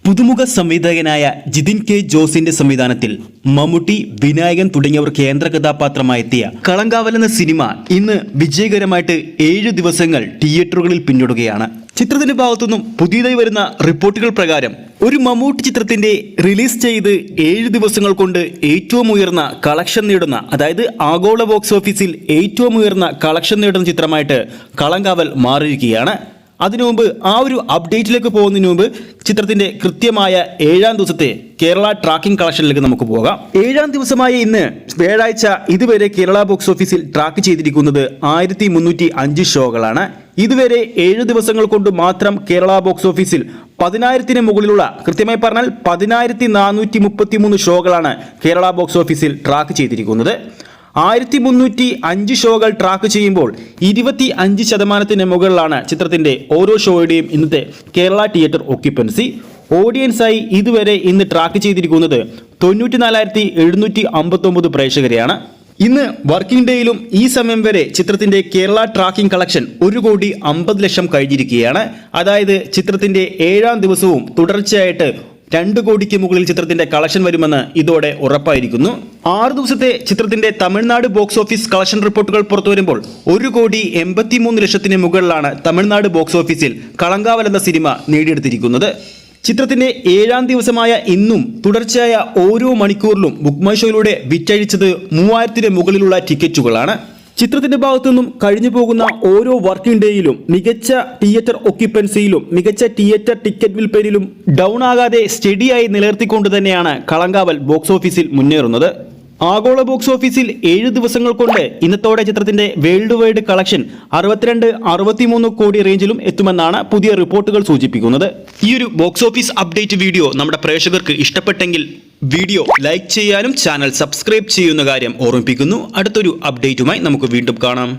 പുതുമുഖ സംവിധായകനായ ജിതിൻ കെ ജോസിന്റെ സംവിധാനത്തിൽ മമ്മൂട്ടി, വിനായകൻ തുടങ്ങിയവർ കേന്ദ്ര കഥാപാത്രമായെത്തിയ കളങ്കാവൽ എന്ന സിനിമ ഇന്ന് വിജയകരമായിട്ട് 7 ദിവസങ്ങൾ തിയേറ്ററുകളിൽ പിന്നിടുകയാണ്. ചിത്രത്തിന്റെ ഭാഗത്തുനിന്നും പുതിയതായി വരുന്ന റിപ്പോർട്ടുകൾ പ്രകാരം ഒരു മമ്മൂട്ടി ചിത്രത്തിന്റെ റിലീസ് ചെയ്ത് 7 ദിവസങ്ങൾ കൊണ്ട് ഏറ്റവും ഉയർന്ന കളക്ഷൻ നേടുന്ന, അതായത് ആഗോള ബോക്സ് ഓഫീസിൽ ഏറ്റവും ഉയർന്ന കളക്ഷൻ നേടുന്ന ചിത്രമായിട്ട് കളങ്കാവൽ മാറിയിരിക്കുകയാണ്. അതിനു മുമ്പ് ആ ഒരു അപ്ഡേറ്റിലേക്ക് പോകുന്നതിന് മുമ്പ് ചിത്രത്തിന്റെ കൃത്യമായ 7ാം ദിവസത്തെ കേരള ട്രാക്കിംഗ് കളക്ഷനിലേക്ക് നമുക്ക് പോകാം. 7ാം ദിവസമായ ഇന്ന് വ്യാഴാഴ്ച ഇതുവരെ കേരള ബോക്സ് ഓഫീസിൽ ട്രാക്ക് ചെയ്തിരിക്കുന്നത് 1305 ഷോകളാണ്. ഇതുവരെ 7 ദിവസങ്ങൾ കൊണ്ട് മാത്രം കേരള ബോക്സ് ഓഫീസിൽ 10,000-ന് മുകളിലുള്ള, കൃത്യമായി പറഞ്ഞാൽ 10,433 ഷോകളാണ് കേരള ബോക്സ് ഓഫീസിൽ ട്രാക്ക് ചെയ്തിരിക്കുന്നത്. 1305 ഷോകൾ ട്രാക്ക് ചെയ്യുമ്പോൾ 25% മുകളിലാണ് ചിത്രത്തിന്റെ ഓരോ ഷോയുടെയും ഇന്നത്തെ കേരള തിയേറ്റർ ഓക്യുപ്പൻസി. ഓഡിയൻസായി ഇതുവരെ ഇന്ന് ട്രാക്ക് ചെയ്തിരിക്കുന്നത് 94,759 പ്രേക്ഷകരെയാണ്. ഇന്ന് വർക്കിംഗ് ഡേയിലും ഈ സമയം വരെ ചിത്രത്തിന്റെ കേരള ട്രാക്കിംഗ് കളക്ഷൻ 1,50,00,000 കഴിഞ്ഞിരിക്കുകയാണ്. അതായത് ചിത്രത്തിന്റെ 7ാം ദിവസവും തുടർച്ചയായിട്ട് 2 കോടിക്ക് മുകളിൽ ചിത്രത്തിന്റെ കളക്ഷൻ വരുമെന്ന് ഇതോടെ ഉറപ്പായിരിക്കുന്നു. 6 ദിവസത്തെ ചിത്രത്തിന്റെ തമിഴ്നാട് ബോക്സ് ഓഫീസ് കളക്ഷൻ റിപ്പോർട്ടുകൾ പുറത്തു വരുമ്പോൾ 1,83,00,000-ന് മുകളിലാണ് തമിഴ്നാട് ബോക്സ് ഓഫീസിൽ കളങ്കാവൽ എന്ന സിനിമ നേടിയെടുത്തിരിക്കുന്നത്. ചിത്രത്തിന്റെ 7ാം ദിവസമായ ഇന്നും തുടർച്ചയായ ഓരോ മണിക്കൂറിലും ബുക്ക് മൈ ഷോയിലൂടെ വിറ്റഴിച്ചത് 3,000-ന് മുകളിലുള്ള ടിക്കറ്റുകളാണ്. ചിത്രത്തിന്റെ ഭാഗത്തു നിന്നും കഴിഞ്ഞു പോകുന്ന ഓരോ വർക്കിംഗ് ഡേയിലും മികച്ച തിയേറ്റർ ഒക്യുപ്പൻസിയിലും മികച്ച തിയേറ്റർ ടിക്കറ്റ് വിൽപ്പനയിലും ഡൗൺ ആകാതെ സ്റ്റഡിയായി നിലനിർത്തിക്കൊണ്ട് തന്നെയാണ് കളങ്കാവൽ ബോക്സ് ഓഫീസിൽ മുന്നേറുന്നത്. ആഗോള ബോക്സ് ഓഫീസിൽ 7 ദിവസങ്ങൾ കൊണ്ട് ഇന്നത്തോടെ ചിത്രത്തിന്റെ വേൾഡ് വൈഡ് കളക്ഷൻ 62-63 കോടി റേഞ്ചിലും എത്തുമെന്നാണ് പുതിയ റിപ്പോർട്ടുകൾ സൂചിപ്പിക്കുന്നത്. ഈ ഒരു ബോക്സ് ഓഫീസ് അപ്ഡേറ്റ് വീഡിയോ നമ്മുടെ പ്രേക്ഷകർക്ക് ഇഷ്ടപ്പെട്ടെങ്കിൽ വീഡിയോ ലൈക്ക് ചെയ്യാനും ചാനൽ സബ്സ്ക്രൈബ് ചെയ്യുന്ന കാര്യം ഓർമ്മിപ്പിക്കുന്നു. അടുത്തൊരു അപ്ഡേറ്റുമായി നമുക്ക് വീണ്ടും കാണാം.